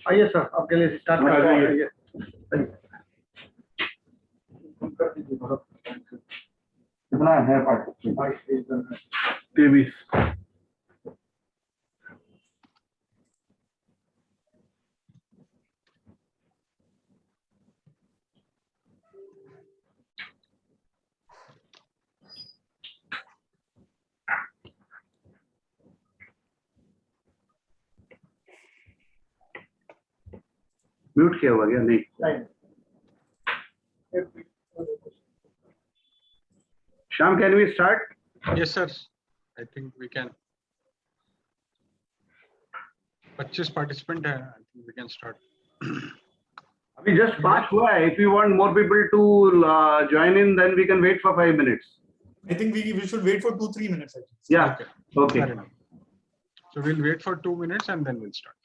आइए सर, आपके लिए स्टार्ट कर रहे हैं। कितना है पार्ट? 23। म्यूट किया हुआ क्या? नहीं। Shyam, can we start? Yes, sir. I think we can. 25 participant hai. I think we can start. अभी just 5 हुआ है. If you want more people to join in, then we can wait for 5 minutes. I think we should wait for 2-3 minutes. I think. Yeah. Okay. Fair enough. So we'll wait for 2 minutes and then we'll start.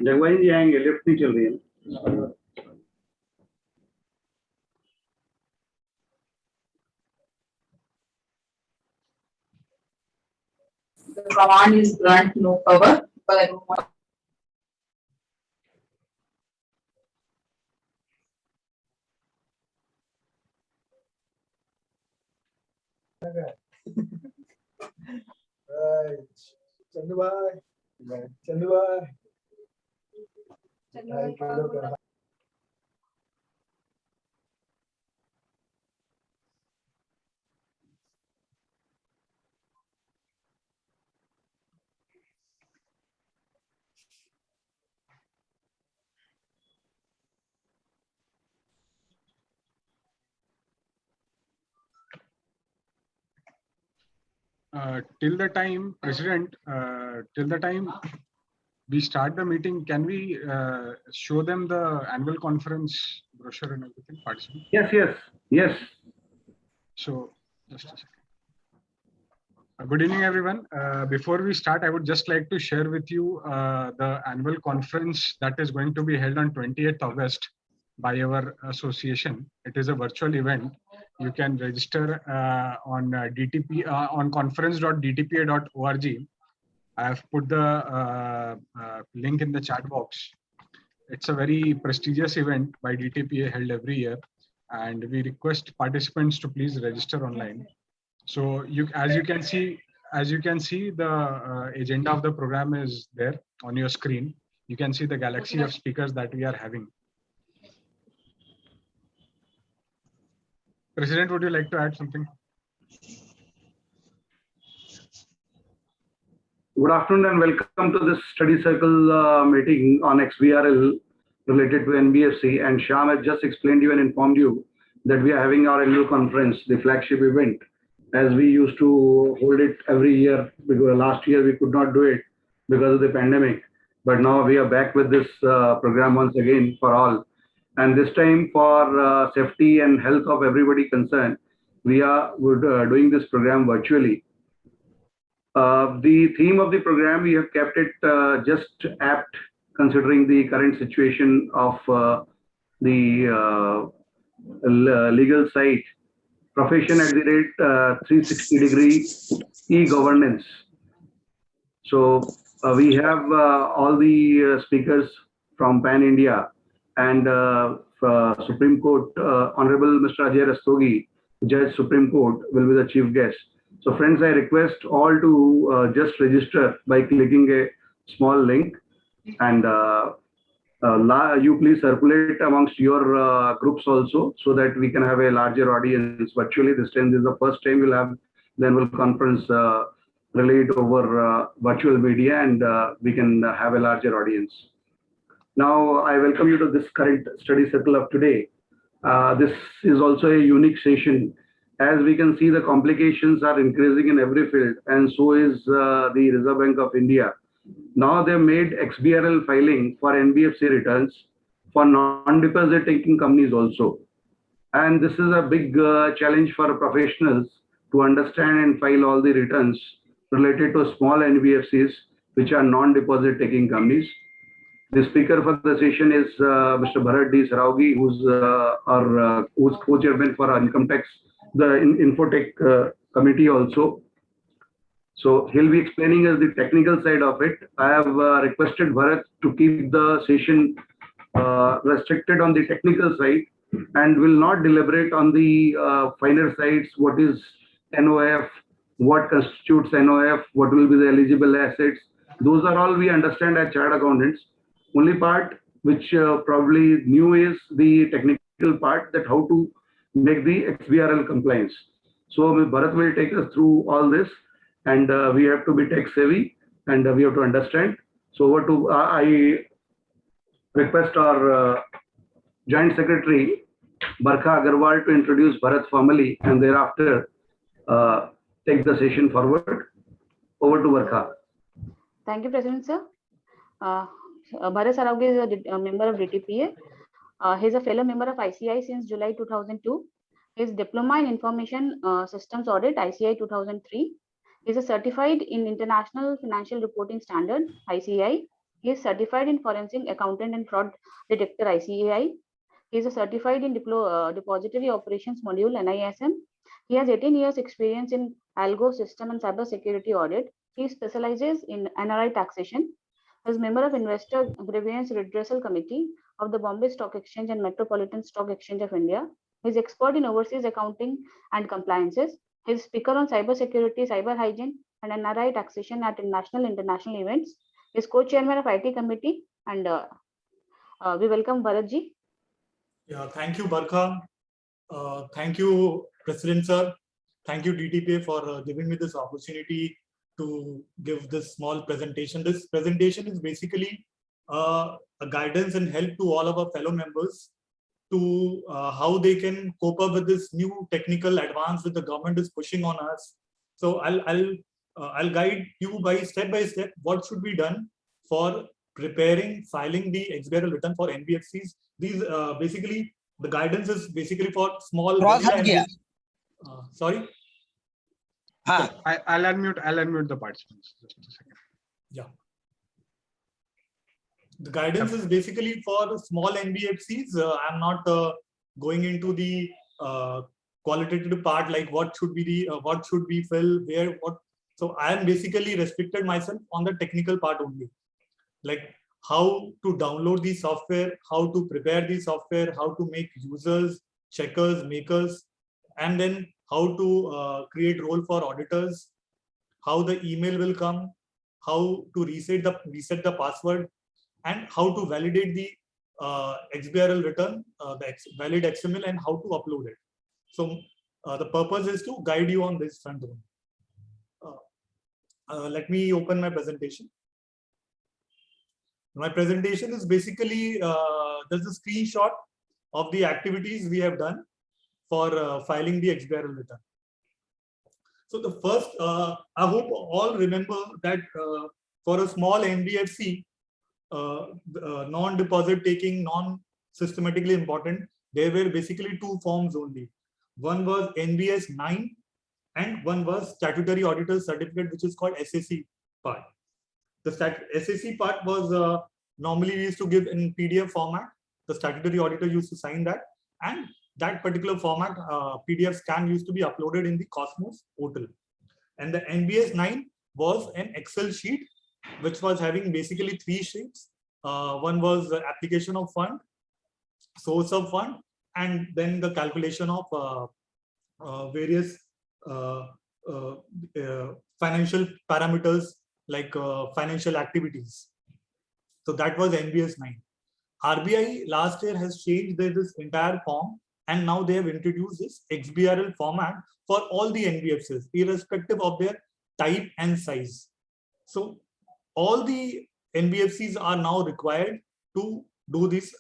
जगवाइन जी आएंगे, lift नहीं चल रही है। The command is grant no cover, but I don't want. Right. Chandu bhai. Chandu bhai. Till the time, President, till the time we start the meeting, can we show them the annual conference brochure and everything? Participant? Yes. So, just a second. Good evening, everyone. Before we start, I would just like to share with you the annual conference that is going to be held on 28th August by our association. It is a virtual event. You can register on DTP on conference.dtpa.org. I have put the link in the chat box. It's a very prestigious event by DTPA held every year, and we request participants to please register online. So as you can see, the agenda of the program is there on your screen. You can see the galaxy of speakers that we are having. President, would you like to add something? Good afternoon and welcome to this study circle meeting on XBRL related to NBFC. And Shyam has just explained you and informed you that we are having our annual conference, the flagship event, as we used to hold it every year, because last year we could not do it because of the pandemic. But now we are back with this program once again for all. And this time for safety and health of everybody concerned, we're doing this program virtually. The theme of the program, we have kept it just apt considering the current situation of the legal side, profession at the rate 360-degree e-governance. So we have all the speakers from Pan India and Supreme Court, Honorable Mr. Ajay Rastogi, Judge Supreme Court, will be the chief guest. So friends, I request all to just register by clicking a small link, and you please circulate amongst your groups also, so that we can have a larger audience virtually. This time, this is the first time we'll have the annual conference relayed over virtual media, and we can have a larger audience. Now, I welcome you to this current study circle of today. This is also a unique session. As we can see, the complications are increasing in every field, and so is the Reserve Bank of India. Now they've made XBRL filing for NBFC returns for non-deposit taking companies also. And this is a big challenge for professionals to understand and file all the returns related to small NBFCs, which are non-deposit taking companies. The speaker for the session is Mr. Bharat D. Saraugi, who's co-chairman for Income Tax, the Infotech committee also. So he'll be explaining us the technical side of it. I have requested Bharat to keep the session restricted on the technical side and will not deliberate on the finer sides, what is NOF, what constitutes NOF, what will be the eligible assets. Those are all we understand as chartered accountants. Only part which probably new is the technical part, that how to make the XBRL compliance. So Bharat will take us through all this, and we have to be tech savvy and we have to understand. So over to I request our Joint Secretary Barkha Agarwal to introduce Bharat formally and thereafter take the session forward. Over to Barkha. Thank you, President sir. Bharat Saraugi is a member of DTPA. He is a fellow member of ICI since July 2002. He is Diploma in Information Systems Audit, ICI 2003. He is certified in International Financial Reporting Standard, ICAI. He is certified in Forensic Accountant and Fraud Detector, ICAI. He is certified in Depository Operations Module, NISM. He has 18 years experience in Algo System and Cyber Security Audit. He specializes in NRI taxation. He is member of Investor Grievance Redressal Committee of the Bombay Stock Exchange and Metropolitan Stock Exchange of India. He is expert in overseas accounting and compliances. He is speaker on cyber security, cyber hygiene, and NRI taxation at national international events. He is co-chairman of IT committee, and we welcome Bharatji. Yeah, thank you, Barkha. Thank you, President sir. Thank you, DTPA, for giving me this opportunity to give this small presentation. This presentation is basically a guidance and help to all of our fellow members to how they can cope up with this new technical advance that the government is pushing on us. So I'll guide you by step what should be done for preparing, filing the XBRL return for NBFCs. These basically the guidance is basically for small. Sorry. I'll unmute the participants. Just a second. Yeah. The guidance is basically for small NBFCs. I'm not going into the qualitative part, like what should be the what should be filled, where, what. So I am basically restricted myself on the technical part only, like how to download the software, how to prepare the software, how to make users, checkers, makers, and then how to create role for auditors, how the email will come, how to reset the password, and how to validate the XBRL return, the valid XML, and how to upload it. So the purpose is to guide you on this front. Let me open my presentation. My presentation is basically there's a screenshot of the activities we have done for filing the XBRL return. So the first, I hope all remember that for a small NBFC, non-deposit taking, non-systematically important, there were basically two forms only. One was NBS 9 and one was statutory auditor certificate, which is called SAC part. The SAC part was normally we used to give in PDF format. The statutory auditor used to sign that, and that particular format PDF scan used to be uploaded in the Cosmos portal. And the NBS 9 was an Excel sheet which was having basically 3 sheets. One was the application of fund, source of fund, and then the calculation of various financial parameters like financial activities. So that was NBS 9. RBI last year has changed this entire form, and now they have introduced this XBRL format for all the NBFCs, irrespective of their type and size. So all the NBFCs are now required to do this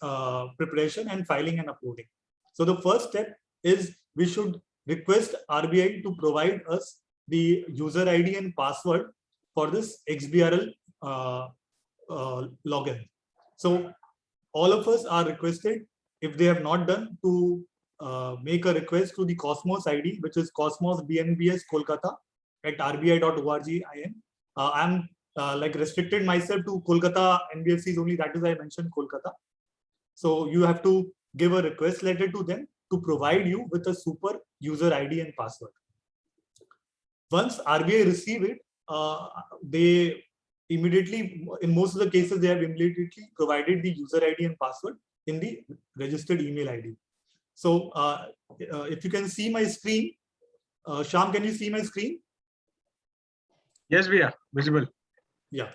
preparation and filing and uploading. So the first step is we should request RBI to provide us the user ID and password for this XBRL login. So all of us are requested, if they have not done, to make a request to the Cosmos ID, which is Cosmos BNBS Kolkata at rbi.org.in. I'm like restricted myself to Kolkata NBFCs only. That is why I mentioned Kolkata. So you have to give a request letter to them to provide you with a super user ID and password. Once RBI receive it, they immediately, in most of the cases, they have immediately provided the user ID and password in the registered email ID. So if you can see my screen, Shyam, can you see my screen? Yes, we are visible. Yeah.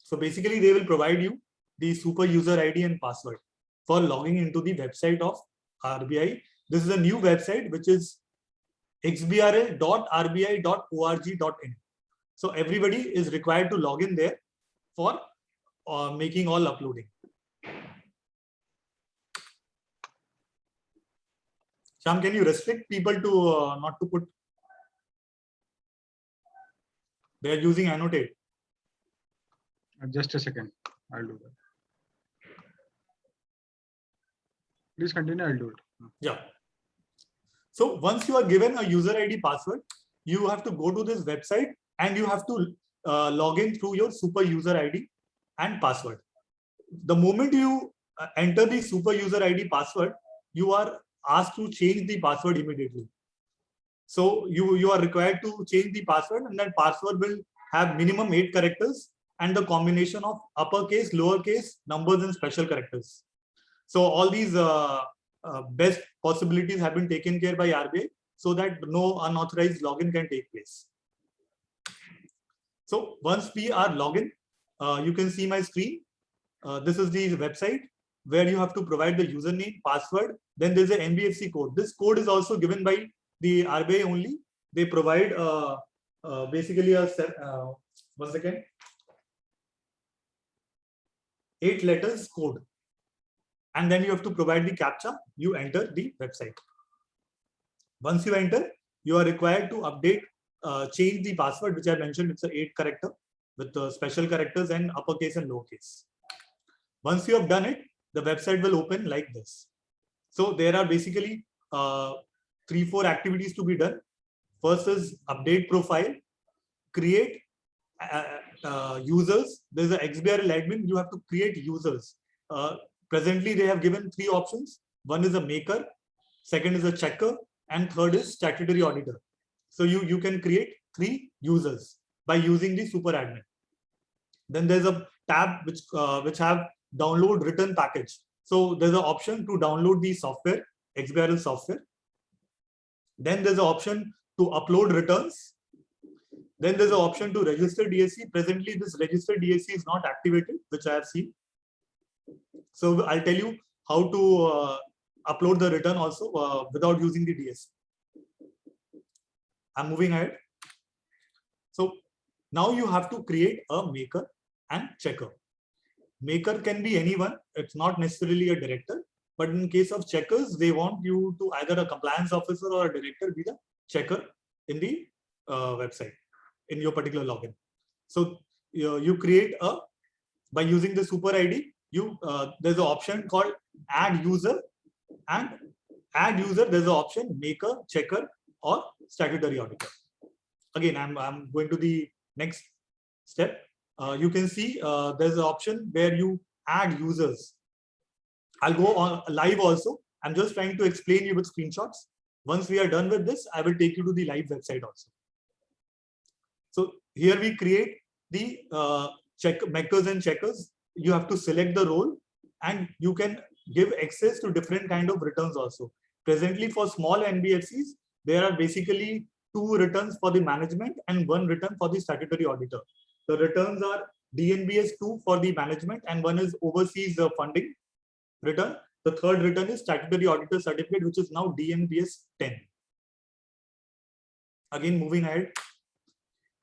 So basically, they will provide you the super user ID and password for logging into the website of RBI. This is a new website, which is xbrl.rbi.org.in. So everybody is required to log in there for making all uploading. Shyam, can you restrict people to not to put? They are using annotate. Just a second. I'll do that. Please continue. I'll do it. Yeah. So once you are given a user ID password, you have to go to this website and you have to log in through your super user ID and password. The moment you enter the super user ID password, you are asked to change the password immediately. So you are required to change the password, and that password will have minimum 8 characters and the combination of uppercase, lowercase, numbers, and special characters. So all these best possibilities have been taken care by RBI so that no unauthorized login can take place. So once we are logged in, you can see my screen. This is the website where you have to provide the username, password. Then there's an NBFC code. This code is also given by the RBI only. They provide basically a 8 letters code. And then you have to provide the CAPTCHA. You enter the website. Once you enter, you are required to update, change the password, which I mentioned. It's an 8 character with special characters and uppercase and lowercase. Once you have done it, the website will open like this. So there are basically 3-4 activities to be done. First is update profile, create users. There's an XBRL admin. You have to create users. Presently, they have given 3 options. One is a maker, second is a checker, and third is statutory auditor. So you can create 3 users by using the super admin. Then there's a tab which have download return package. So there's an option to download the software, XBRL software. Then there's an option to upload returns. Then there's an option to register DSC. Presently, this register DSC is not activated, which I have seen. So I'll tell you how to upload the return also without using the DSC. I'm moving ahead. So now you have to create a maker and checker. Maker can be anyone. It's not necessarily a director. But in case of checkers, they want you to either a compliance officer or a director be the checker in the website in your particular login. So you create by using the super ID. There's an option called add user, and add user there's an option maker, checker, or statutory auditor. Again, I'm going to the next step. You can see there's an option where you add users. I'll go on live also. I'm just trying to explain you with screenshots. Once we are done with this, I will take you to the live website also. So here we create the makers and checkers. You have to select the role, and you can give access to different kind of returns also. Presently, for small NBFCs, there are basically 2 returns for the management and 1 return for the statutory auditor. The returns are DNBS 2 for the management, and 1 is overseas funding return. The third return is statutory auditor certificate, which is now DNBS 10. Again, moving ahead,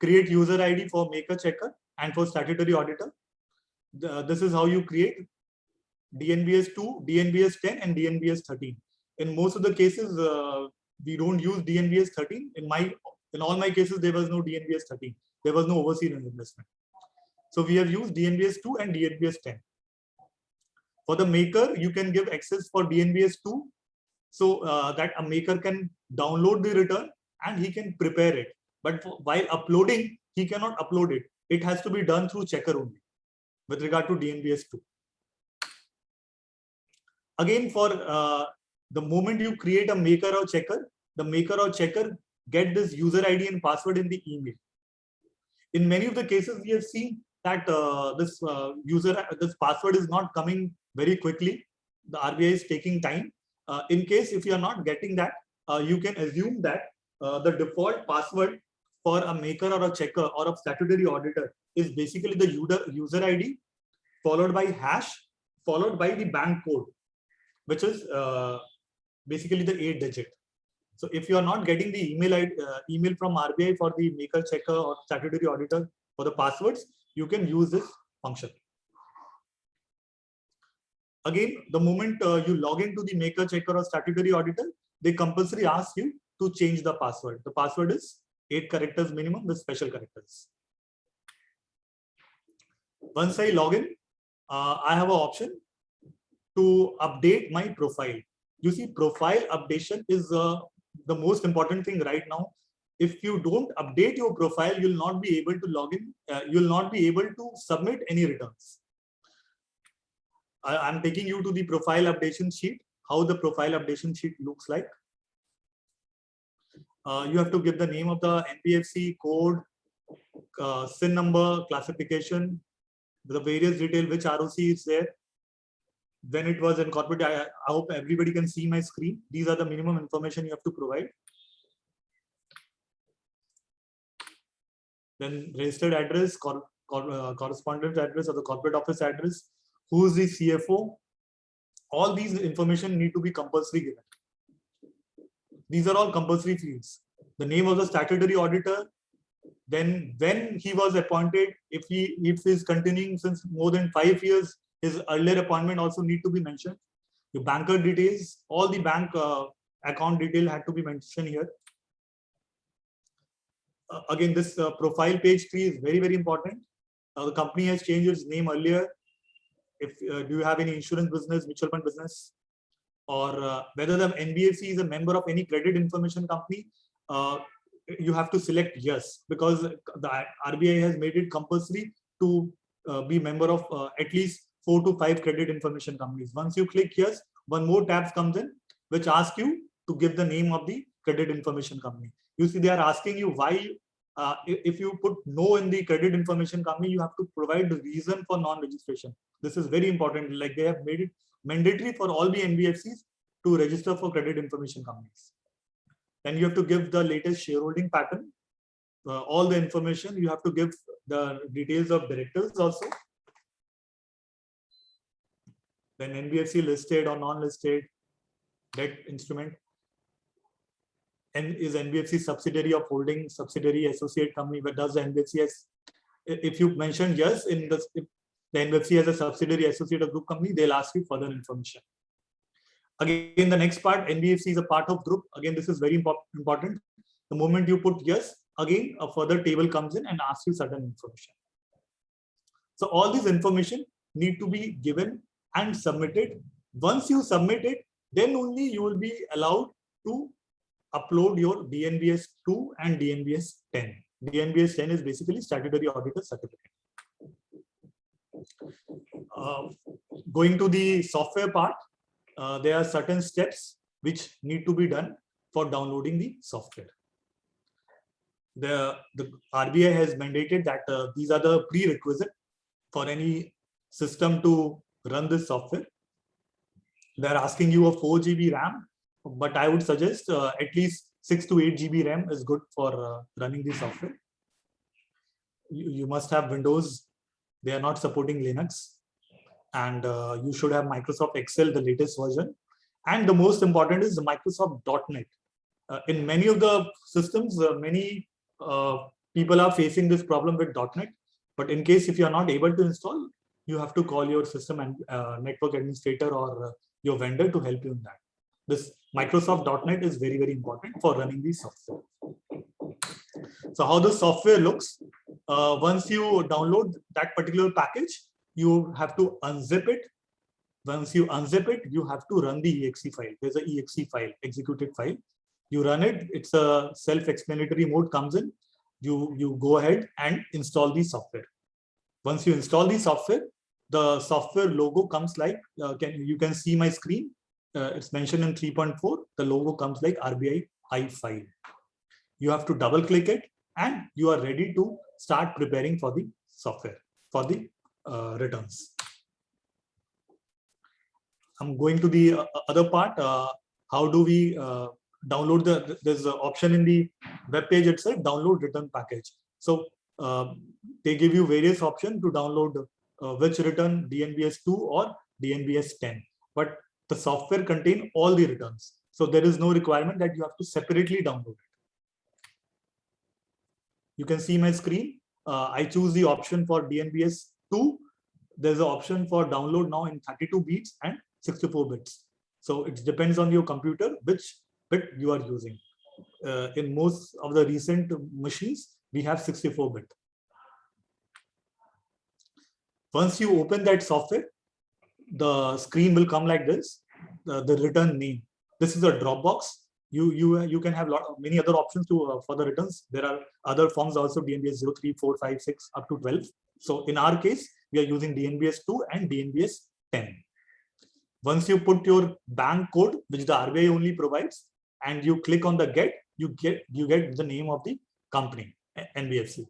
create user ID for maker, checker, and for statutory auditor. This is how you create DNBS 2, DNBS 10, and DNBS 13. In most of the cases, we don't use DNBS 13. In all my cases, there was no DNBS 13. There was no overseas investment. So we have used DNBS 2 and DNBS 10. For the maker, you can give access for DNBS 2, so that a maker can download the return and he can prepare it. but while uploading, he cannot upload it. It has to be done through checker only with regard to DNBS 2. Again, for the moment you create a maker or checker, the maker or checker get this user ID and password in the email. In many of the cases, we have seen that this password is not coming very quickly. The RBI is taking time. In case if you are not getting that, you can assume that the default password for a maker or a checker or a statutory auditor is basically the user ID followed by hash followed by the bank code, which is basically the 8-digit. So if you are not getting the email from RBI for the maker, checker or statutory auditor for the passwords, you can use this function. Again, the moment you log into the maker, checker or statutory auditor, they compulsory ask you to change the password. The password is 8 characters minimum with special characters. Once I log in, I have an option to update my profile. You see, profile updation is the most important thing right now. If you don't update your profile, you'll not be able to log in. You'll not be able to submit any returns. I'm taking you to the profile updation sheet, how the profile updation sheet looks like. You have to give the name of the NBFC, code, SIN number, classification, the various detail, which ROC is there, when it was incorporated. I hope everybody can see my screen. These are the minimum information you have to provide. Then registered address, correspondent address or the corporate office address, who is the CFO. All these information need to be compulsory given. These are all compulsory fields. The name of the statutory auditor, then when he was appointed, if he is continuing since more than 5 years, his earlier appointment also need to be mentioned. The banker details, all the bank account detail had to be mentioned here. Again, this profile page 3 is very, very important. The company has changed its name earlier. If do you have any insurance business, mutual fund business, or whether the NBFC is a member of any credit information company, you have to select yes, because the RBI has made it compulsory to be member of at least 4 to 5 credit information companies. Once you click yes, one more tab comes in which asks you to give the name of the credit information company. You see, they are asking you why. If you put no in the credit information company, you have to provide the reason for non-registration. This is very important. Like, they have made it mandatory for all the NBFCs to register for credit information companies. Then you have to give the latest shareholding pattern, all the information. You have to give the details of directors also. Then NBFC listed or non-listed, debt instrument. And is NBFC subsidiary of holding subsidiary associate company? But does the NBFC has, if you mention yes, if the NBFC has a subsidiary associate of group company, they'll ask you further information. Again, the next part, NBFC is a part of group. Again, this is very important. The moment you put yes, again, a further table comes in and asks you certain information. So all this information need to be given and submitted. Once you submit it, then only you will be allowed to upload your DNBS 2 and DNBS 10. DNBS 10 is basically statutory auditor certificate. Going to the software part, there are certain steps which need to be done for downloading the software. The RBI has mandated that these are the prerequisite for any system to run this software. They are asking you a 4 GB RAM, but I would suggest at least 6 to 8 GB RAM is good for running the software. You must have Windows. They are not supporting Linux. And you should have Microsoft Excel, the latest version. And the most important is the Microsoft .NET. In many of the systems, many people are facing this problem with .NET. But in case if you are not able to install, you have to call your system and network administrator or your vendor to help you in that. This Microsoft .NET is very, very important for running the software. So how the software looks, once you download that particular package, you have to unzip it. Once you unzip it, you have to run the exe file. There's an exe file, executed file. You run it, it's a self-explanatory mode comes in. you go ahead and install the software. Once you install the software logo comes like, you can see my screen. It's mentioned in 3.4. The logo comes like RBI iFile. You have to double click it and you are ready to start preparing for the software, for the returns. I'm going to the other part. How do we download there's an option in the web page itself, download return package. So they give you various options to download which return, DNBS 2 or DNBS 10. But the software contains all the returns. So there is no requirement that you have to separately download it. You can see my screen. I choose the option for DNBS 2. There's an option for download now in 32 bits and 64 bits. So it depends on your computer which bit you are using. In most of the recent machines, we have 64 bit. Once you open that software, the screen will come like this, the return name. This is a Dropbox. You can have many other options to for the returns. There are other forms also, DNBS 0, 3, 4, 5, 6 up to 12. So in our case, we are using DNBS 2 and DNBS 10. Once you put your bank code, which the RBI only provides, and you click on the get, you get the name of the company, NBFC.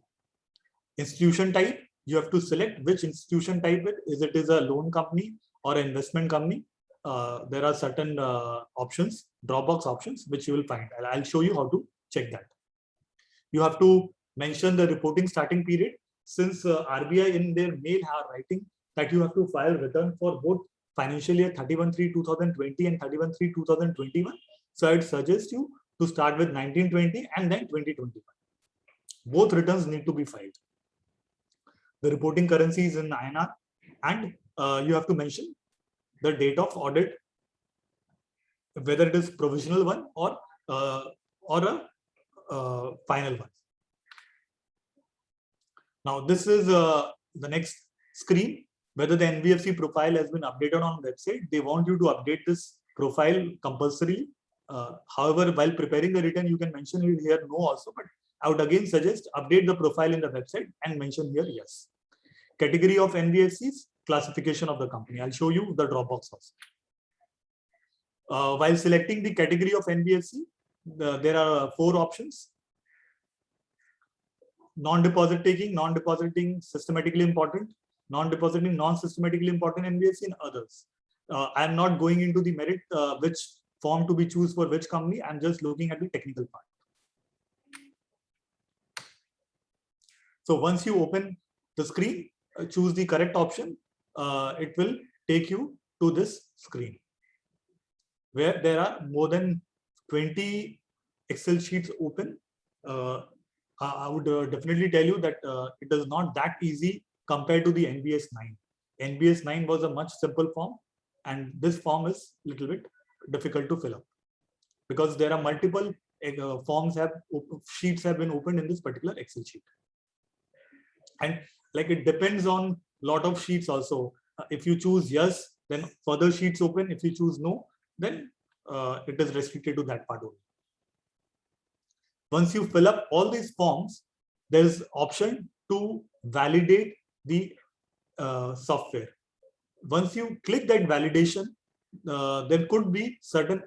Institution type, you have to select which institution type it is a loan company or an investment company. There are certain options, Dropbox options, which you will find. I'll show you how to check that. You have to mention the reporting starting period. Since RBI in their mail are writing that you have to file return for both financial year 31/3/2020 and 31/3/2021. So I'd suggest you to start with 1920 and then 2021. Both returns need to be filed. The reporting currency is in INR, and you have to mention the date of audit, whether it is provisional one or a final one. Now this is the next screen. Whether the NBFC profile has been updated on website, they want you to update this profile compulsorily. However, while preparing the return, you can mention it here no also, but I would again suggest update the profile in the website and mention here yes. Category of NBFCs, classification of the company. I'll show you the Dropbox also. While selecting the category of NBFC, there are 4 options. Non-deposit taking, non-depositing, systematically important, non-depositing, non-systematically important NBFC, and others. I'm not going into the merit, which form to be choose for which company. I'm just looking at the technical part. So once you open the screen, choose the correct option. It will take you to this screen where there are more than 20 Excel sheets open. I would definitely tell you that it is not that easy compared to the NBS 9. NBS 9 was a much simple form, and this form is a little bit difficult to fill up because there are multiple sheets have been opened in this particular Excel sheet. And like it depends on lot of sheets also. If you choose yes, then further sheets open. If you choose no, then it is restricted to that part only. Once you fill up all these forms, there is option to validate the software. Once you click that validation, there could be certain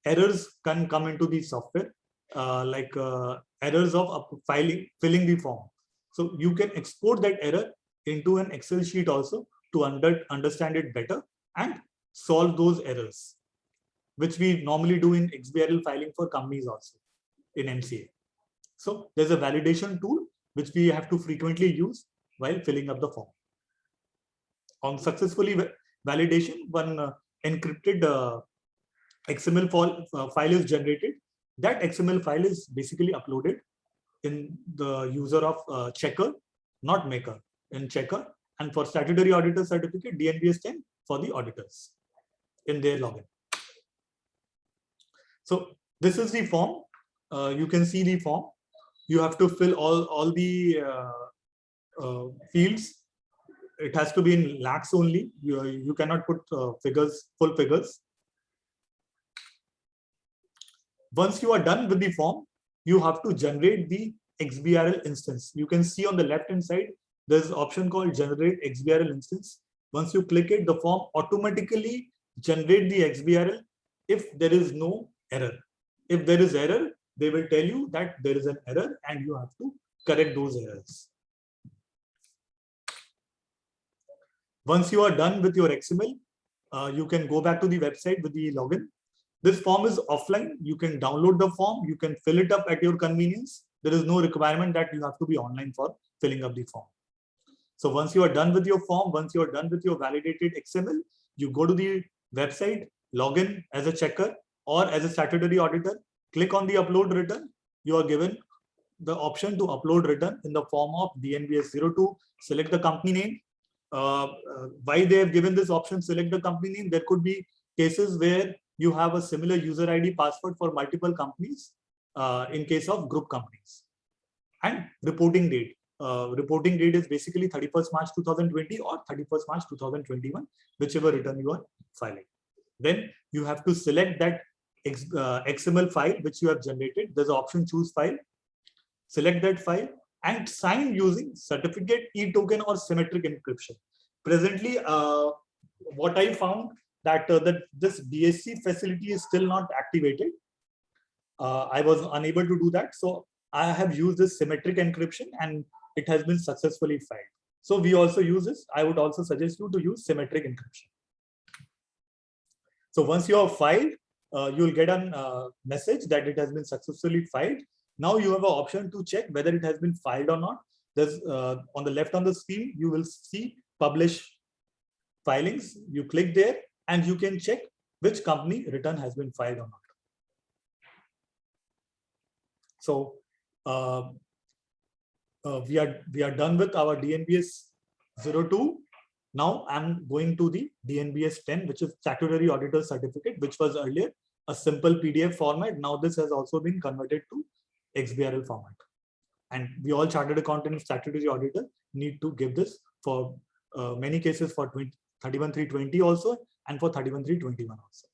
errors can come into the software, like errors of filling the form. So you can export that error into an Excel sheet also to understand it better and solve those errors, which we normally do in XBRL filing for companies also in MCA. So there's a validation tool which we have to frequently use while filling up the form. On successfully validation, one encrypted XML file is generated. That XML file is basically uploaded in the user of Checker, not Maker, in Checker, and for statutory auditor certificate, DNBS 10 for the auditors in their login. So this is the form. You can see the form. You have to fill all the fields. It has to be in lakhs only. You cannot put figures, full figures. Once you are done with the form, you have to generate the XBRL instance. You can see on the left hand side, there's an option called generate XBRL instance. Once you click it, the form automatically generate the XBRL if there is no error. If there is error, they will tell you that there is an error and you have to correct those errors. Once you are done with your XML, you can go back to the website with the login. This form is offline. You can download the form. You can fill it up at your convenience. There is no requirement that you have to be online for filling up the form. So once you are done with your form, once you are done with your validated XML, you go to the website, log in as a checker or as a statutory auditor, click on the upload return. You are given the option to upload return in the form of DNBS 02, select the company name. Why they have given this option, select the company name? There could be cases where you have a similar user ID password for multiple companies in case of group companies. And reporting date. Reporting date is basically 31st March 2020 or 31st March 2021, whichever return you are filing. Then you have to select that XML file which you have generated. There's an option choose file. Select that file and sign using certificate, e-token or symmetric encryption. Presently, what I found that this DSC facility is still not activated. I was unable to do that. So I have used this symmetric encryption and it has been successfully filed. So we also use this. I would also suggest you to use symmetric encryption. So once you have filed, you'll get a message that it has been successfully filed. Now you have an option to check whether it has been filed or not. There's on the left on the screen, you will see publish filings. You click there and you can check which company return has been filed or not. So we are done with our DNBS 02. Now I'm going to the DNBS 10, which is statutory auditor certificate, which was earlier a simple PDF format. Now this has also been converted to XBRL format. And we all chartered accountant statutory auditor need to give this for many cases for 31320 also and for 31321 also.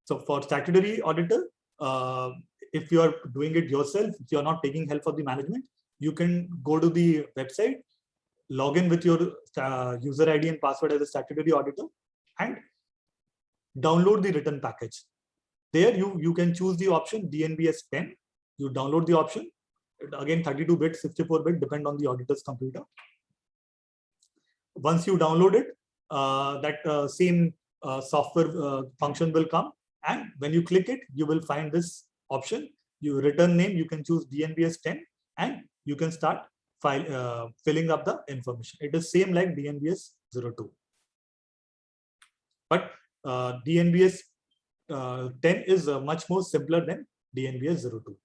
So for statutory auditor, if you are doing it yourself, if you are not taking help from the management, you can go to the website, log in with your user ID and password as a statutory auditor and download the return package. There you can choose the option DNBS 10. You download the option. Again, 32-bit, 64-bit, depend on the auditor's computer. Once you download it, that same software function will come. And when you click it, you will find this option. Your return name, you can choose DNBS 10 and you can start filling up the information. It is same like DNBS 02. But DNBS 10 is much more simpler than DNBS 02.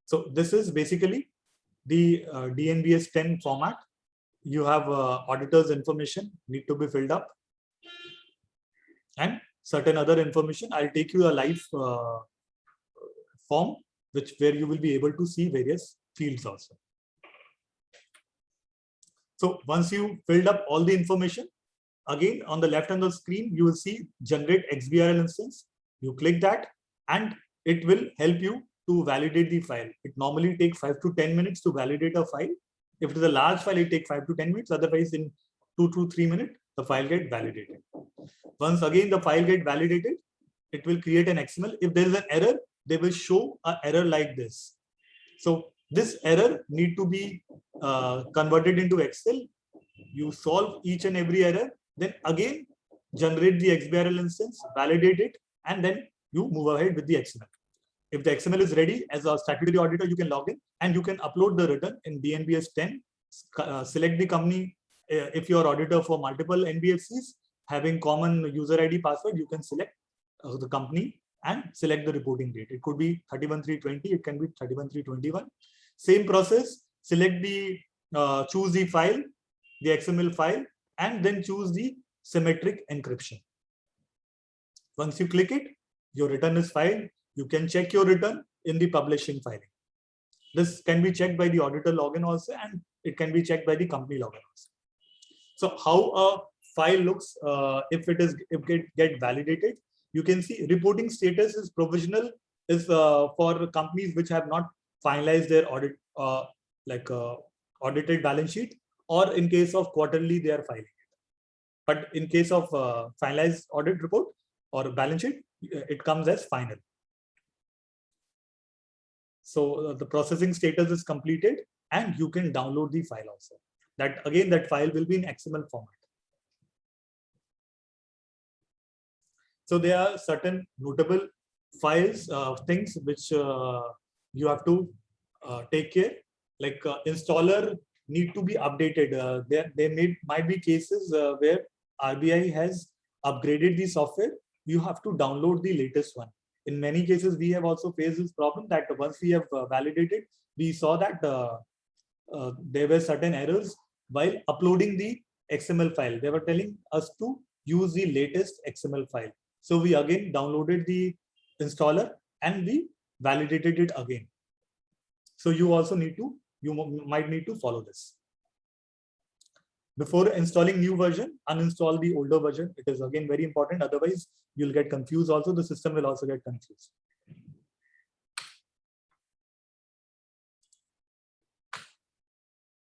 So this is basically the DNBS 10 format. You have auditor's information need to be filled up and certain other information. I'll take you a live form where you will be able to see various fields also. So once you filled up all the information, again on the left hand of the screen, you will see generate XBRL instance. You click that and it will help you to validate the file. It normally takes 5 to 10 minutes to validate a file. If it is a large file, it takes 5 to 10 minutes. Otherwise, in 2 to 3 minutes, the file gets validated. Once again the file gets validated, it will create an XML. If there is an error, they will show an error like this. So this error need to be converted into Excel. You solve each and every error, then again generate the XBRL instance, validate it, and then you move ahead with the XML. If the XML is ready, as a statutory auditor, you can log in and you can upload the return in DNBS 10. Select the company. If you are auditor for multiple NBFCs having common user ID password, you can select the company and select the reporting date. It could be 31320, it can be 31321. Same process, select the, choose the file, the XML file, and then choose the symmetric encryption. Once you click it, your return is filed. You can check your return in the publishing filing. This can be checked by the auditor login also, and it can be checked by the company login also. So how a file looks if it get validated, you can see reporting status is provisional is for companies which have not finalized their audit, audited balance sheet, or in case of quarterly, they are filing it. But in case of finalized audit report or balance sheet, it comes as final. So the processing status is completed and you can download the file also. That again, that file will be in XML format. So there are certain notable files, things which you have to take care. Like installer need to be updated. There might be cases where RBI has upgraded the software. You have to download the latest one. In many cases, we have also faced this problem that once we have validated, we saw that there were certain errors while uploading the XML file. They were telling us to use the latest XML file. So we again downloaded the installer and we validated it again. So you also need to, you might need to follow this. Before installing new version, uninstall the older version. It is again very important. Otherwise, you'll get confused. Also, the system will also get confused.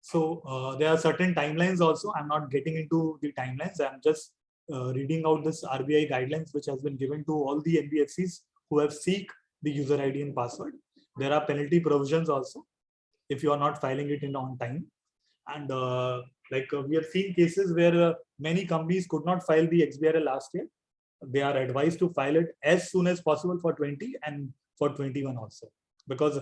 So there are certain timelines also. I'm not getting into the timelines. I'm just reading out this RBI guidelines, which has been given to all the NBFCs who have seek the user ID and password. There are penalty provisions also if you are not filing it in on time. And we have seen cases where many companies could not file the XBRL last year. They are advised to file it as soon as possible for 20 and for 21 also. Because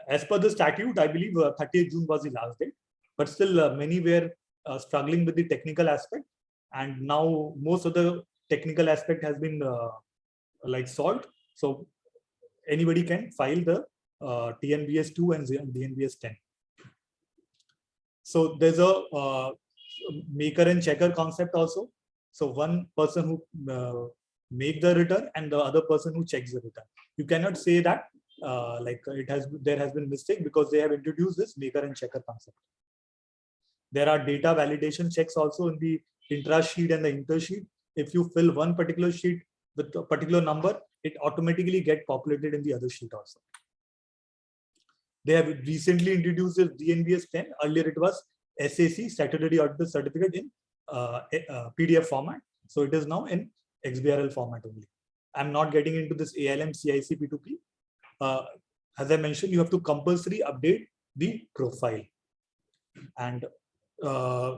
as per the statute, I believe 30th June was the last date. But still many were struggling with the technical aspect. And now most of the technical aspect has been solved. So anybody can file the TNBS 2 and DNBS 10. So there's a maker and checker concept also. So one person who make the return and the other person who checks the return. You cannot say that there has been mistake because they have introduced this maker and checker concept. There are data validation checks also in the intra sheet and the inter sheet. If you fill one particular sheet with a particular number, it automatically get populated in the other sheet also. They have recently introduced the DNBS 10. Earlier it was SAC, Statutory Auditor Certificate, in PDF format. So it is now in XBRL format only. I'm not getting into this ALM CIC P2P. As I mentioned, you have to compulsory update the profile. And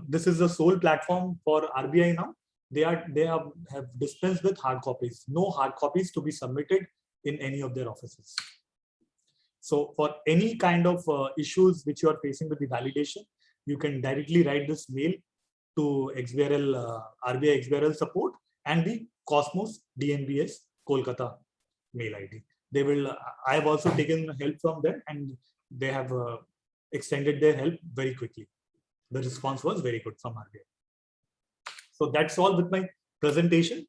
this is the sole platform for RBI now. They have dispensed with hard copies. No hard copies to be submitted in any of their offices. So for any kind of issues which you are facing with the validation, you can directly write this mail to XBRL, RBI XBRL support and the Cosmos DNBS Kolkata mail ID. They will. I have also taken help from them, and they have extended their help very quickly. The response was very good from RBI. So that's all with my presentation.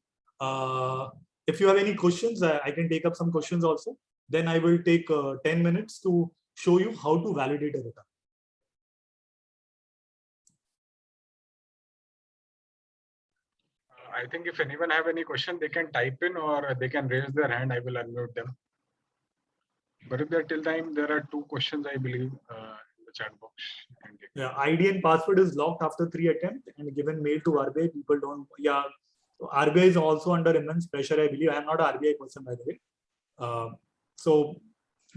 If you have any questions, I can take up some questions also. Then I will take 10 minutes to show you how to validate a return. I think if anyone have any question, they can type in or they can raise their hand. I will unmute them. But if there till time, there are 2 questions, I believe, in the chat box. Yeah, ID and password is locked after 3 attempts and given mail to RBI. People don't. Yeah, RBI is also under immense pressure. I believe I am not an RBI person, by the way. So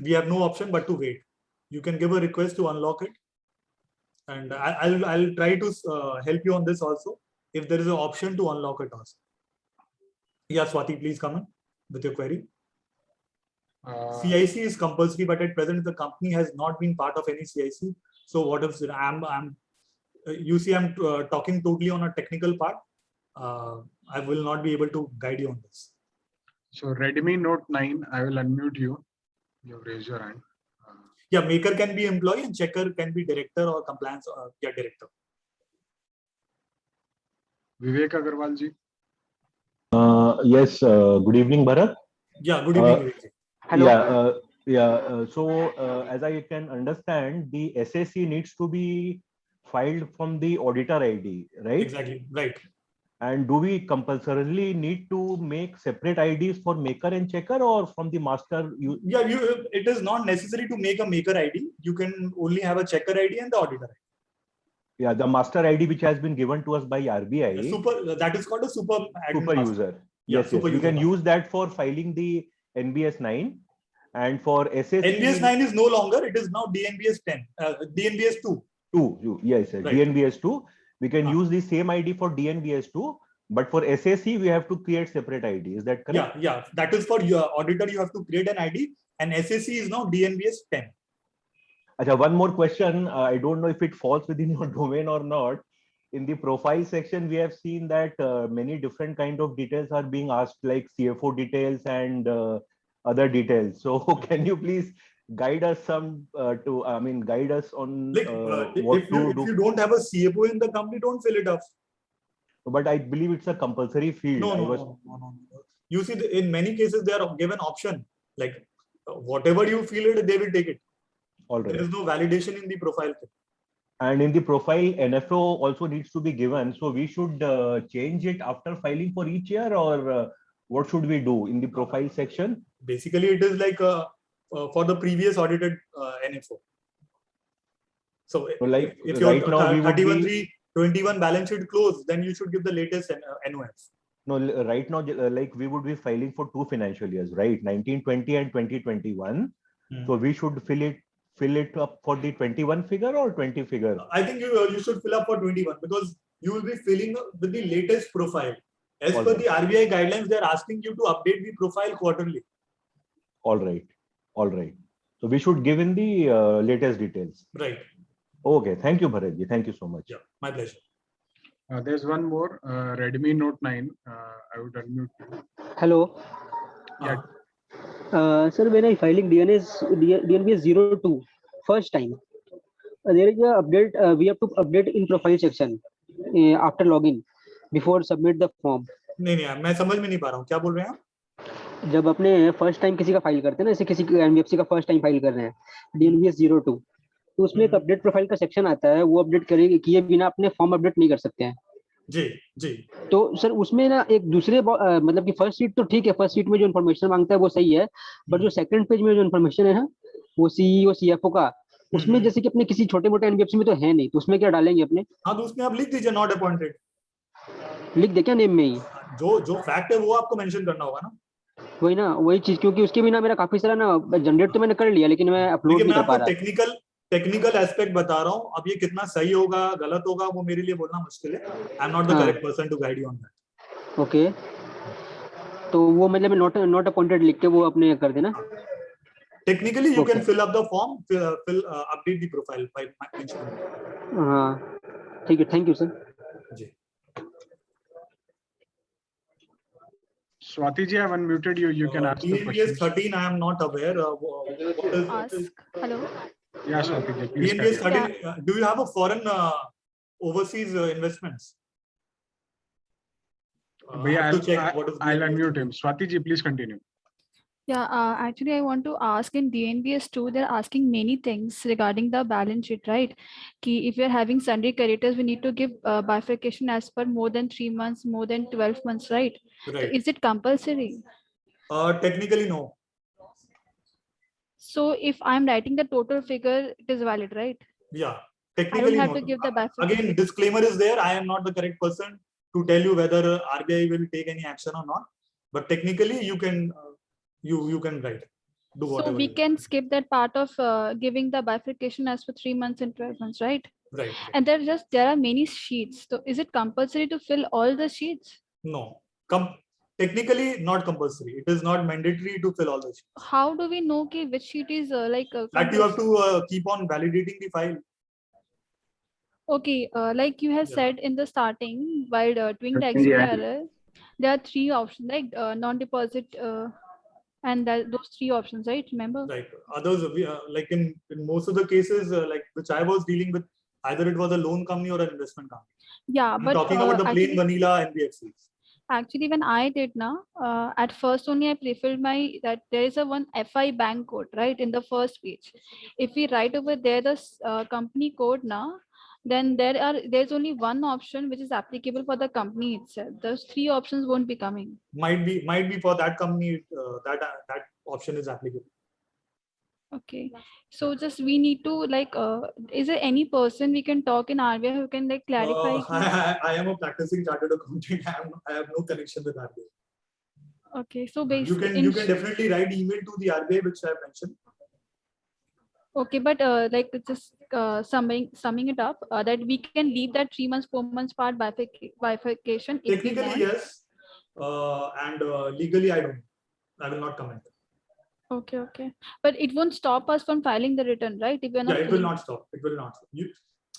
we have no option but to wait. You can give a request to unlock it, and I'll try to help you on this also. If there is an option to unlock it also. Yeah, Swati, please come in with your query. CIC is compulsory, but at present the company has not been part of any CIC. So what if you see I'm talking totally on a technical part. I will not be able to guide you on this. So Redmi Note 9, I will unmute you. You raise your hand. Yeah, maker can be employee and checker can be director or compliance or director. Vivek Agarwal ji. Yes, good evening, Bharat. Yeah, good evening. Hello. So as I can understand, the SAC needs to be filed from the auditor ID, right? Exactly, right. And do we compulsorily need to make separate IDs for maker and checker, or from the master? Yeah, it is not necessary to make a maker ID. You can only have a checker ID and the auditor ID. Yeah, the master ID which has been given to us by RBI. That is called a super user. Yeah, Yes, super yes. You user can use that for filing the NBS 9, and for SAC. NBS 9 is no longer. It is now DNBS 10. DNBS 2. Yes, sir. Right. DNBS 2. We can use the same ID for DNBS 2, but for SAC we have to create separate ID. Is that correct? Yeah. That is for your auditor. You have to create an ID, and SAC is now DNBS 10. Achha, one more question. I don't know if it falls within your domain or not. In the profile section, we have seen that many different kind of details are being asked, like CFO details and other details. So can you please guide us guide us on what if you don't have a CFO in the company, don't fill it up. But I believe it's a compulsory field. No. You see, in many cases, they are given option, like whatever you feel it, they will take it. All right. There is no validation in the profile. And in the profile, NFO also needs to be given. So we should change it after filing for each year, or what should we do in the profile section? Basically, it is like for the previous audited NFO. So like if right your now we would 31/3/21 balance sheet closed, then you should give the latest NOF. No, right now, like we would be filing for 2 financial years, right? 1920 and 2021. So we should fill it up for the 21 figure or 20 figure? I think you should fill up for 21, because you will be filling with the latest profile. As per the RBI guidelines, they are asking you to update the profile quarterly. All right. So we should give in the latest details. Right. Okay. Thank you, Bharatji. Thank you so much. Yeah, my pleasure. There's one more, Redmi Note 9. I would unmute you. Hello. Yeah. Sir, when I filing DNBS 02 first time, there is a update. We have to update in profile section after login before submit the form. नहीं मैं समझ में नहीं पा रहा हूँ, क्या बोल रहे हैं आप? जब अपने फर्स्ट टाइम किसी का फाइल करते हैं ना, जैसे किसी एनबीएफसी का फर्स्ट टाइम फाइल कर रहे हैं DNBS 02, तो उसमें एक अपडेट प्रोफाइल का सेक्शन आता है, वो अपडेट करेंगे किए बिना अपने फॉर्म अपडेट नहीं कर सकते हैं। जी। तो सर उसमें ना एक दूसरे मतलब कि फर्स्ट शीट तो ठीक है, फर्स्ट शीट में जो इन्फॉर्मेशन मांगता है वो सही है, बट जो सेकंड पेज में जो इन्फॉर्मेशन है ना, वो सीईओ सीएफओ का, उसमें जैसे कि अपने किसी छोटे मोटे एनबीएफसी में तो है नहीं, तो उसमें क्या डालेंगे अपने? हाँ, तो उसमें आप लिख दीजिए नॉट अपॉइंटेड, लिख दे क्या नेम में ही? जो फैक्ट है वो आपको मेंशन करना होगा ना। वही ना, वही चीज, क्योंकि उसके बिना मेरा काफी सारा ना जनरेट तो मैंने कर लिया, लेकिन मैं अपलोड नहीं कर पा रहा। टेक्निकल एस्पेक्ट बता रहा हूँ, अब ये कितना सही होगा गलत होगा वो मेरे लिए बोलना मुश्किल है। I am not the correct person to guide you on that. Okay, तो वो मतलब नॉट अपॉइंटेड लिख के वो अपने कर देना। Technically you can fill up the form, fill update the profile by mentioning. हाँ ठीक है, थैंक यू सर। जी Swati ji, I have unmuted you. You can ask the question. DNBS 13, I am not aware. Hello. Yeah, Swati ji, please. DNBS 13, do you have a foreign overseas investments? I'll unmute him. Swati ji, please continue. Yeah, actually, I want to ask in DNBS 2, they're asking many things regarding the balance sheet, right? Ki if we're having sundry creditors, we need to give bifurcation as per more than 3 months, more than 12 months, right? Right. So is it compulsory? Technically, no. So if I'm writing the total figure, it is valid, right? Yeah, I technically don't have no. to give the bifurcation. Again, disclaimer is there. I am not the correct person to tell you whether RBI will take any action or not. But technically, you can you can write, do whatever. So we can skip that part of giving the bifurcation as for 3 months and 12 months, right? Right. And there are many sheets. So is it compulsory to fill all the sheets? No, technically not compulsory. It is not mandatory to fill all the sheets. How do we know which sheet is that you have to keep on validating the file. Okay, like you have said in the starting, while doing the XBRL, there are 3 options, like non-deposit and those 3 options, right? Remember? Right. Others, like in most of the cases, like which I was dealing with, either it was a loan company or an investment company. Yeah, I'm but talking about the plain vanilla NBFCs. Actually, when I did now, at first only I prefilled that there is one FI bank code, right, in the first page. If we write over there the company code now, then there's only one option which is applicable for the company itself. Those three options won't be coming. Might be for that company, that option is applicable. Okay, so just we need to like, is there any person we can talk in RBI who can like clarify? I am a practicing chartered accountant. I have no connection with RBI. Okay, so You basically, can definitely write email to the RBI, which I have mentioned. okay, but like just summing it up, that we can leave that 3 months, 4 months part bifurcation if we Technically, want. yes, and legally, I will not comment. Okay, okay, but it won't stop us from filing the return, right? If we are not Yeah, it will not stop. It will not stop.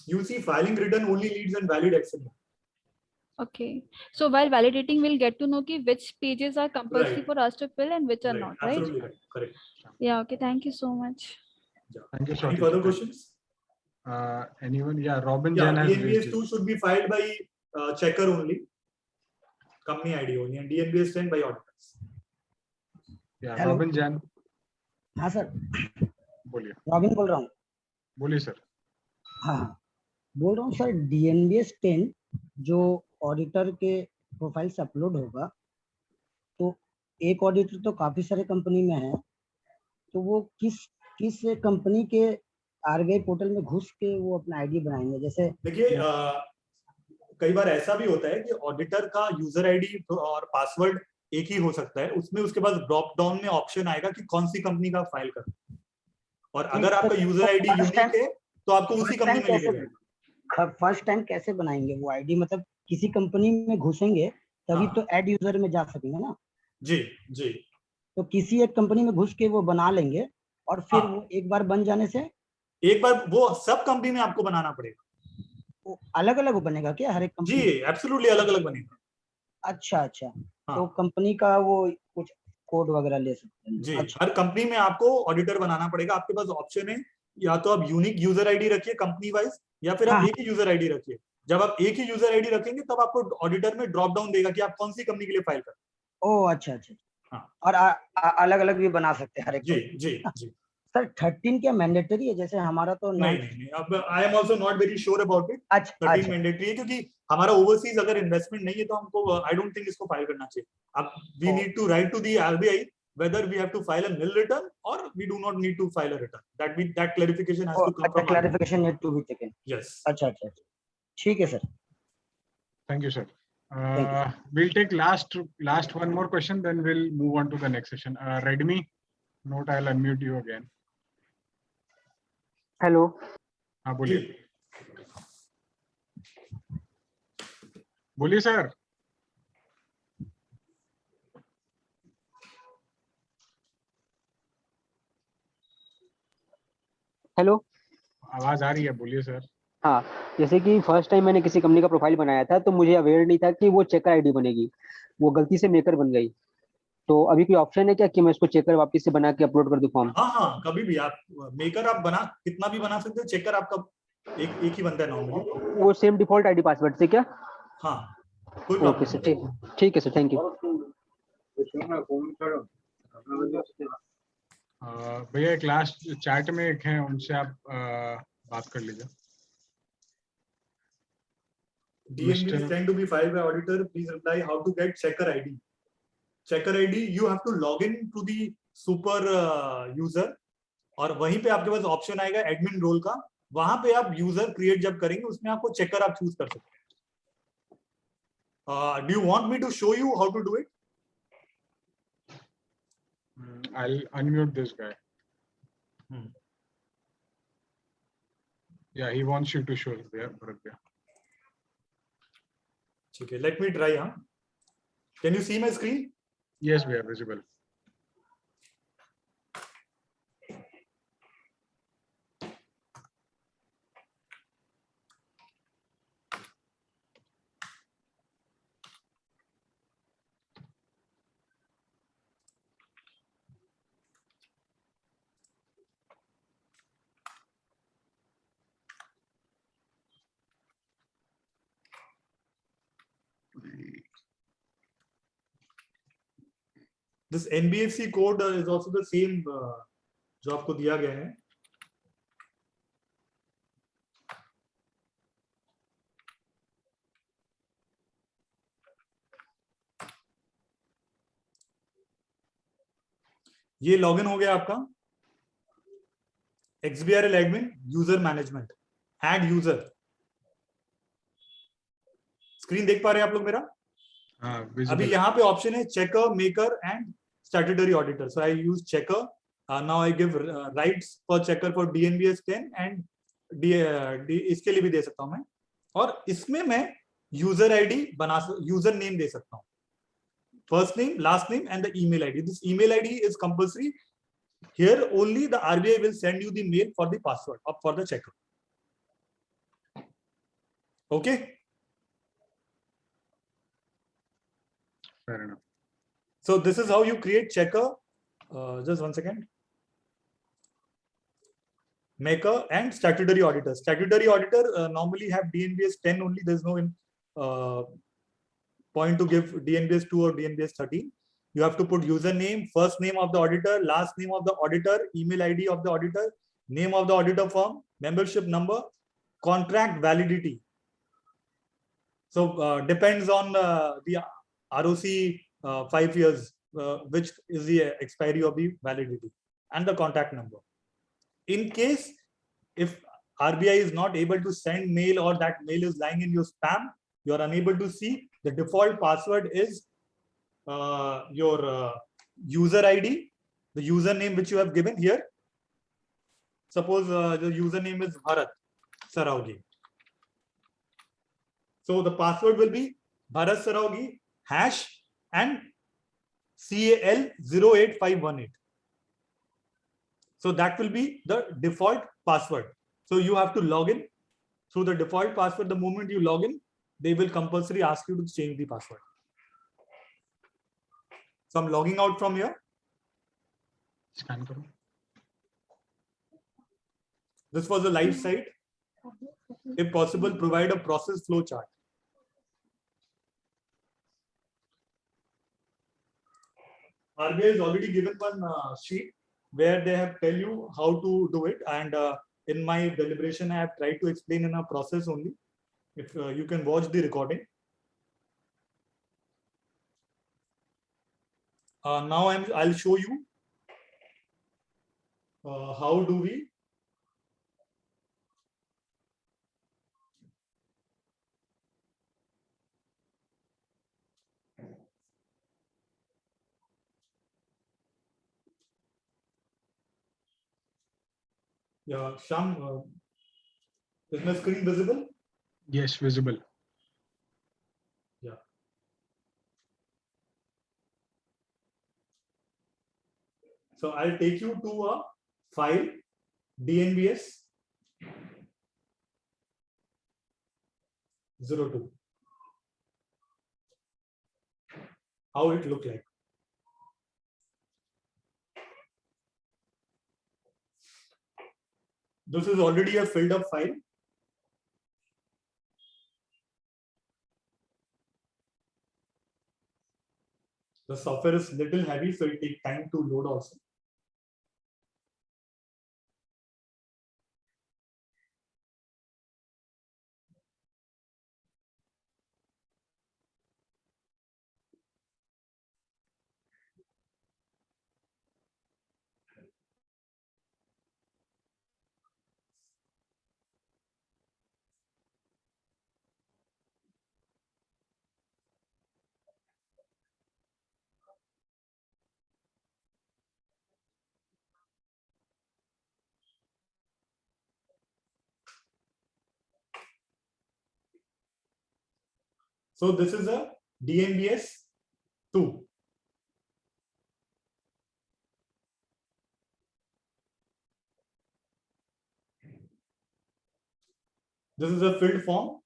You see, filing return only leads in valid action. Okay, so while validating, we'll get to know which pages are compulsory Right. for us to fill and which are Right. not, right? Absolutely right. Correct. Yeah, okay, thank you so much. Yeah. Thank you, sir. Any further questions? Anyone? Yeah, Robin Yeah, Jan has DNBS raised 2 should be filed by checker only, company ID only, and DNBS 10 by auditors. Yeah, Hello. Robin Jan, हाँ sir, बोलिए robin बोल रहा हूँ। बोलिए sir. हाँ, बोल रहा हूँ सर, DNBS 10 जो ऑडिटर के प्रोफाइल से अपलोड होगा, तो एक ऑडिटर तो काफी सारे कंपनी में है, तो वो किस कंपनी के RBI पोर्टल में घुस के वो अपना आईडी बनाएंगे? जैसे देखिए, कई बार ऐसा भी होता है कि ऑडिटर का यूजर आईडी और पासवर्ड एक ही हो सकता है, उसमें उसके पास ड्रॉप डाउन में ऑप्शन आएगा कि कौन सी कंपनी का फाइल करना, और अगर आपका यूजर आईडी यूनिक है तो आपको उसी कंपनी में लेके जाएगा। फर्स्ट टाइम कैसे बनाएंगे वो आईडी? मतलब किसी कंपनी में घुसेंगे तभी तो ऐड यूजर में जा सकेंगे ना? जी जी। तो किसी एक कंपनी में घुस के वो बना लेंगे और फिर वो एक बार बन जाने से एक बार वो सब कंपनी में आपको बनाना पड़ेगा। अलग अलग बनेगा क्या हर एक कंपनी? जी, एब्सोल्युटली अलग अलग बनेगा। अच्छा अच्छा। हाँ। तो कंपनी का वो कुछ कोड वगैरह ले सकते हैं? जी, अच्छा। हर कंपनी में आपको ऑडिटर बनाना पड़ेगा। आपके पास ऑप्शन है, या तो आप यूनिक यूजर आईडी रखिए कंपनी वाइज, या फिर आप हाँ। एक ही यूजर आईडी रखिए। जब आप एक ही यूजर आईडी रखेंगे तब आपको ऑडिटर में ड्रॉप डाउन देगा कि आप कौन सी कंपनी के लिए फाइल कर। ओह अच्छा अच्छा। हाँ। और अलग अलग भी बना सकते हैं हर एक। जी जी जी। सर 13 क्या मैंडेटरी है? जैसे हमारा तो नहीं, अब I am also not very sure about it. अच्छा 13 मैंडेटरी है, क्योंकि हमारा ओवरसीज अगर इन्वेस्टमेंट नहीं है तो हमको आई डोंट थिंक इसको फाइल करना चाहिए। अब we need to write to the RBI whether we have to file a nil return or we do not need to file a return. That clarification has to come from clarification need to be taken. Yes. अच्छा अच्छा, ठीक है sir. Thank you, sir. We'll take last one more question, then we'll move on to the next session. Redmi, note I'll unmute you again. Hello. हाँ बोलिए। बोलिए sir. Hello, आवाज आ रही है, बोलिए सर। हाँ, जैसे कि फर्स्ट टाइम मैंने किसी कंपनी का प्रोफाइल बनाया था तो मुझे अवेयर नहीं था कि वो चेकर आईडी बनेगी, वो गलती से मेकर बन गई। तो अभी कोई ऑप्शन है क्या कि मैं इसको चेकर वापस से बना के अपलोड कर दूं फॉर्म? हाँ, कभी भी आप मेकर आप बना कितना भी बना सकते हो, चेकर आपका एक ही बनता है नॉर्मली। वो सेम डिफॉल्ट आईडी पासवर्ड से क्या? हाँ, कोई ओके सर, ठीक है सर, थैंक यू। भैया एक लास्ट चैट में एक है, उनसे आप बात कर लीजिए। DNB is trying to be filed by auditor. Please reply how to get checker ID. Checker ID you have to log in to the super user, और वहीं पे आपके पास ऑप्शन आएगा एडमिन रोल का, वहां पे आप यूजर क्रिएट जब करेंगे उसमें आपको चेकर आप चूज कर सकते हैं। Do you want me to show you how to do it? I'll unmute this guy. Yeah, he wants you to show there, Bharat. Okay, let me try. Can you see my screen? Yes, we are visible. This NBFC code is also the same जो आपको दिया गया है। ये login हो गया आपका XBRL admin user management add user. Screen देख पा रहे हैं आप लोग मेरा? अभी यहाँ पे ऑप्शन है checker, maker and statutory auditor. So I use checker. Now I give rights for checker for DNBS 10 and इसके लिए भी दे सकता हूं मैं। और इसमें मैं यूजर आईडी बना, यूजर नेम दे सकता हूं, first name, last name and the email ID. This email ID is compulsory. Here only the RBI will send you the mail for the password or for the checker. Okay? Fair enough. So this is how you create checker. Just one second. Maker and statutory auditor. Statutory auditor normally have DNBS 10 only. There's no point to give DNBS 2 or DNBS 13. You have to put username, first name of the auditor, last name of the auditor, email ID of the auditor, name of the auditor firm, membership number, contract validity. So depends on the ROC 5 years, which is the expiry of the validity, and the contact number. In case if RBI is not able to send mail or that mail is lying in your spam, you are unable to see, the default password is your user ID, the username which you have given here. Suppose the username is Bharat Saraugi. So the password will be Bharat Saraugi hash and CAL08518. So that will be the default password. So you have to log in through the default password. The moment you log in, they will compulsory ask you to change the password. So I'm logging out from here. Scan karo. This was a live site. If possible, provide a process flow chart. RBI has already given one sheet where they have tell you how to do it, and in my deliberation I have tried to explain in a process only. If you can watch the recording. Now I'll show you how do we Sham, is my screen visible? Yes, visible. Yeah. So I'll take you to a file DNBS 02. How it look like. This is already a filled up file. The software is little heavy, so it takes time to load also. So this is a DNBS 2. This is a filled form.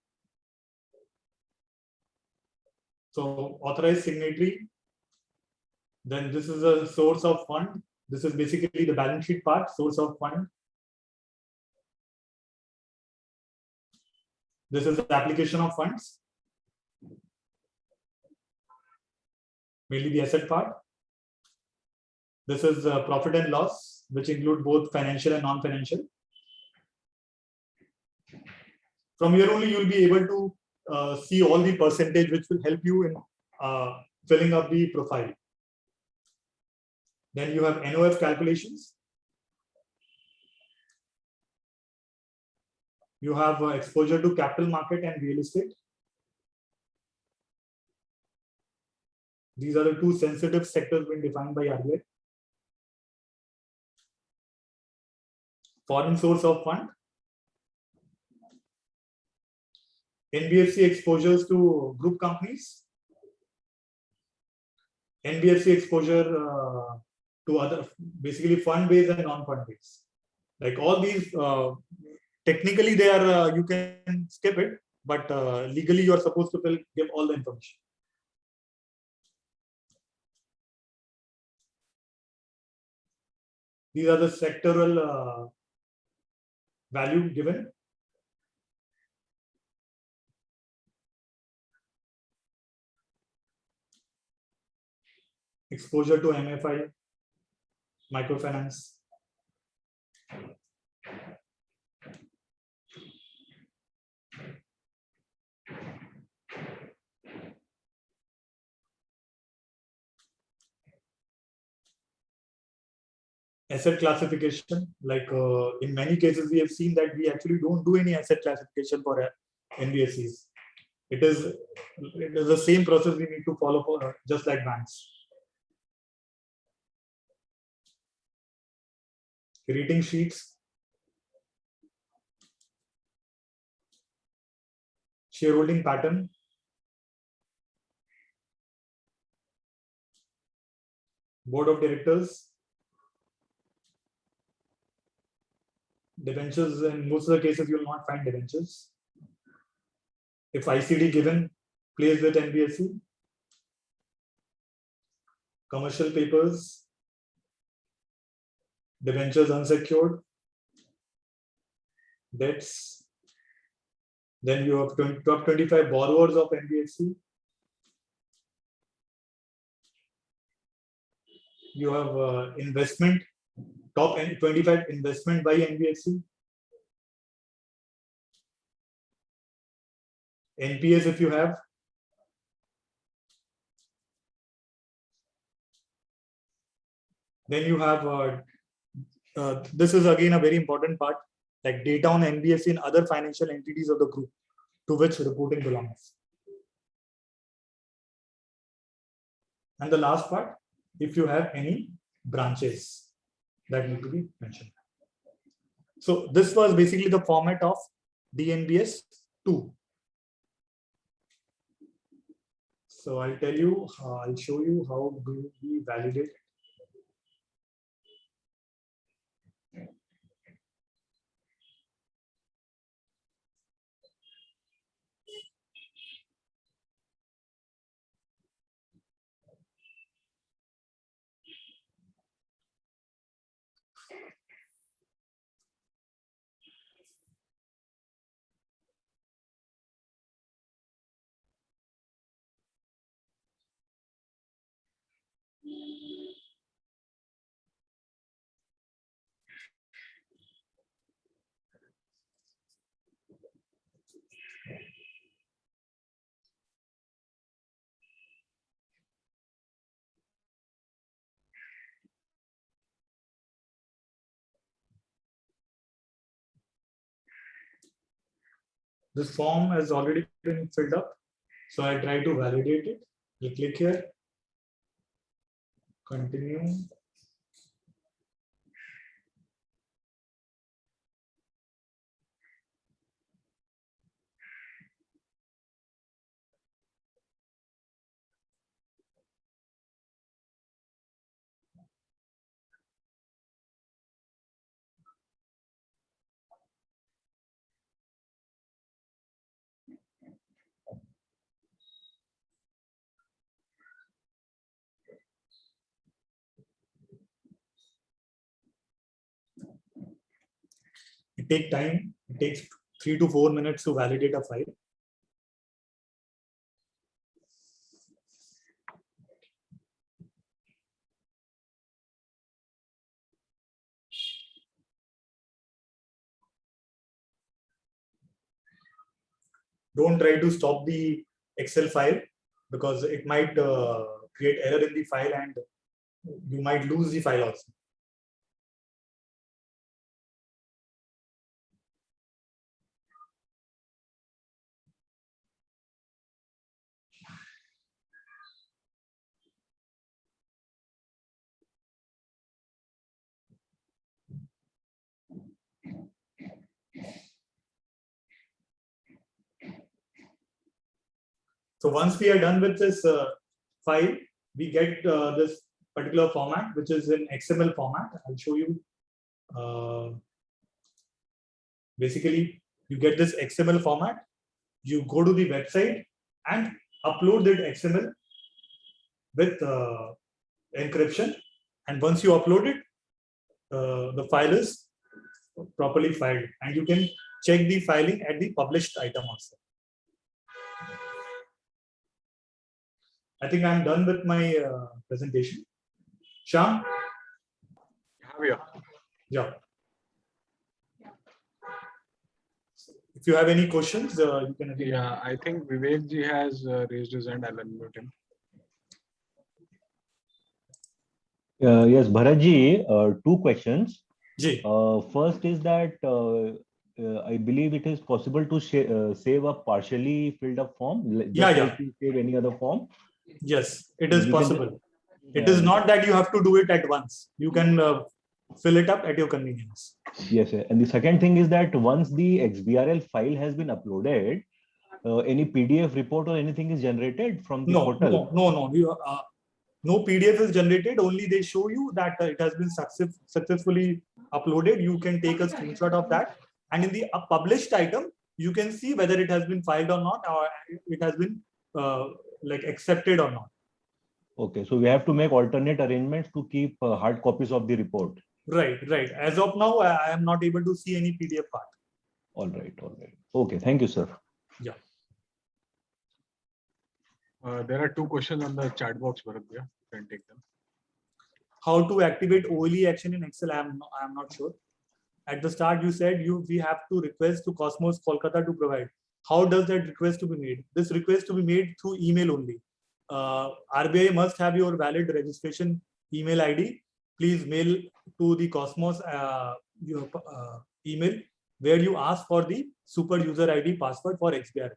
So authorized signatory. Then this is a source of fund. This is basically the balance sheet part, source of fund. This is the application of funds. Mainly the asset part. This is profit and loss, which include both financial and non-financial. From here only, you'll be able to see all the percentage, which will help you in filling up the profile. Then you have NOF calculations. You have exposure to capital market and real estate. These are the two sensitive sectors being defined by RBI. Foreign source of fund. NBFC exposures to group companies. NBFC exposure to other, basically fund-based and non-fund-based. Like all these, technically they are, you can skip it, but legally you are supposed to give all the information. These are the sectoral value given. Exposure to MFI, microfinance. Asset classification, like in many cases we have seen that we actually don't do any asset classification for NBFCs. It is the same process we need to follow for just like banks. Rating sheets, shareholding pattern, board of directors, debentures. In most of the cases you will not find debentures. If ICD given, placed with NBFC, commercial papers, debentures unsecured, debts. Then you have top 25 borrowers of NBFC. You have investment, top 25 investment by NBFC. NPS if you have. Then you have, this is again a very important part, like data on NBFC and other financial entities of the group to which reporting belongs. And the last part, if you have any branches that need to be mentioned. So this was basically the format of DNBS 2. So I'll tell you, I'll show you how do we validate. This form has already been filled up. So I try to validate it. You click here. Continue. It takes time. It takes 3 to 4 minutes to validate a file. Don't try to stop the Excel file because it might create error in the file and you might lose the file also. So once we are done with this file, we get this particular format, which is in XML format. I'll show you. Basically, you get this XML format. You go to the website and upload that XML with encryption. And once you upload it, the file is properly filed, and you can check the filing at the published item also. I think I'm done with my presentation. Shyam? Yeah. If you have any questions, you can. Yeah, I think Vivek ji has raised his hand. I'll unmute him. Yes, Bharat ji, two questions. Ji. First is that I believe it is possible to save a partially filled up form. Just like you save any other form. Yes, it is possible. It is not that you have to do it at once. You can fill it up at your convenience. Yes, and the second thing is that once the XBRL file has been uploaded, any PDF report or anything is generated from the portal? No. No PDF is generated. Only they show you that it has been successfully uploaded. You can take a screenshot of that, and in the published item, you can see whether it has been filed or not, or it has been like accepted or not. Okay, so we have to make alternate arrangements to keep hard copies of the report. Right. As of now, I am not able to see any PDF part. All right. Okay, thank you, sir. Yeah. There are two questions on the chat box, Bharat bhaiya. You can take them. How to activate OLE action in Excel? I am not sure. At the start, you said we have to request to Cosmos Kolkata to provide. How does that request to be made? This request to be made through email only. RBI must have your valid registration email ID. Please mail to the Cosmos email where you ask for the super user ID password for XBRL.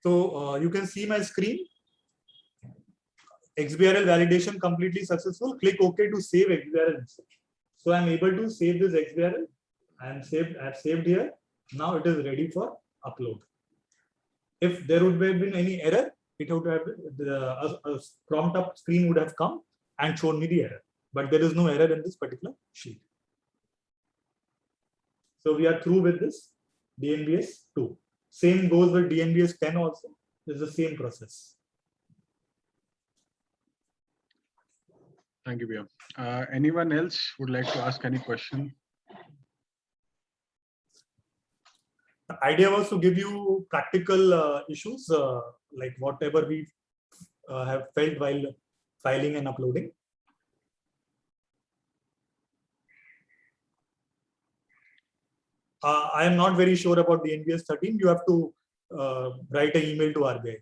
So you can see my screen. XBRL validation completely successful. Click OK to save XBRL. So I'm able to save this XBRL. I've saved here. Now it is ready for upload. If there would have been any error, it would have a prompt up screen would have come and shown me the error. But there is no error in this particular sheet. So we are through with this DNBS 2. Same goes with DNBS 10 also. It's the same process. Thank you, Bhaiya. Anyone else would like to ask any question? The idea was to give you practical issues like whatever we have felt while filing and uploading. I am not very sure about the DNBS 13. You have to write an email to RBI.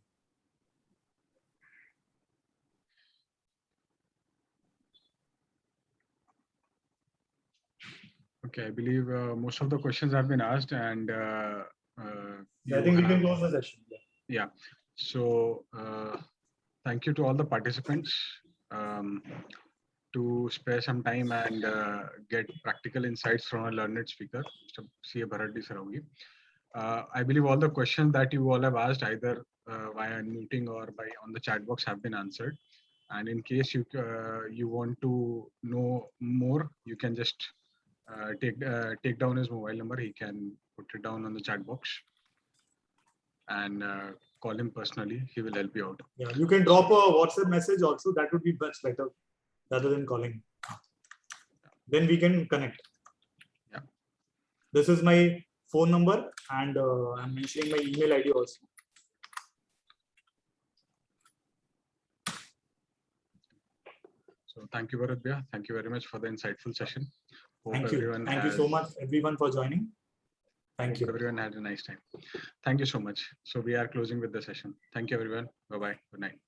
Okay, I believe most of the questions have been asked, and I think we can close the session. Yeah. So thank you to all the participants to spare some time and get practical insights from a learned speaker, Mr. C.A. Bharat Saraogi. I believe all the questions that you all have asked either via unmuting or on the chat box have been answered. And in case you want to know more, you can just take down his mobile number. He can put it down on the chat box and call him personally. He will help you out. Yeah, you can drop a WhatsApp message also. That would be much better rather than calling. Then we can connect. Yeah. This is my phone number, and I'm mentioning my email ID also. So thank you, Bharat bhaiya. Thank you very much for the insightful session. Hope Thank you. Thank you so much, everyone, for joining. Thank you. Everyone had a nice time. Thank you so much. So we are closing with the session. Thank you, everyone. Bye-bye. Good night.